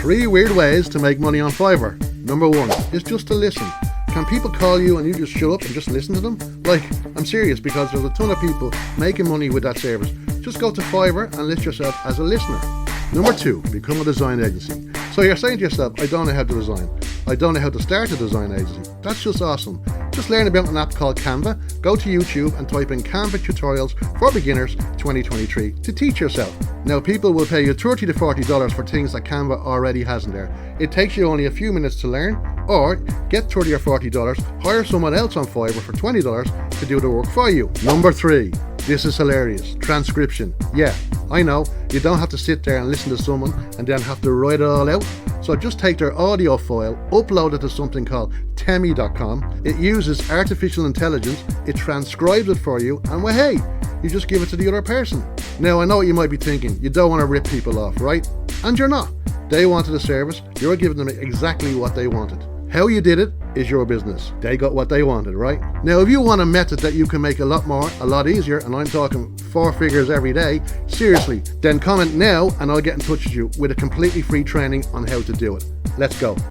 3 weird ways to make money on Fiverr. Number 1 is just to listen. Can people call you and you just shut up and just listen to them? Like, I'm serious, because there's a ton of people making money with that service. Just go to Fiverr and list yourself as a listener. Number 2, become a design agency. So you're saying to yourself, I don't know how to design. I don't know how to start a design agency. That's just awesome. Just learn about an app called Canva. Go to YouTube and type in Canva tutorials for beginners 2023 to teach yourself. Now, people will pay you $30 to $40 for things that Canva already has in there. It takes you only a few minutes to learn, or get $30 or $40, hire someone else on Fiverr for $20 to do the work for you. Number 3, this is hilarious, transcription. Yeah, I know, you don't have to sit there and listen to someone and then have to write it all out. So just take their audio file, upload it to something called Temi.com. It uses artificial intelligence, it transcribes it for you, and well, hey, you just give it to the other person. Now, I know what you might be thinking, you don't want to rip people off, right? And you're not. They wanted a service, you're giving them exactly what they wanted. How you did it is your business. They got what they wanted, right? Now, if you want a method that you can make a lot more, a lot easier, and I'm talking 4 figures every day, seriously, then comment now and I'll get in touch with you with a completely free training on how to do it. Let's go.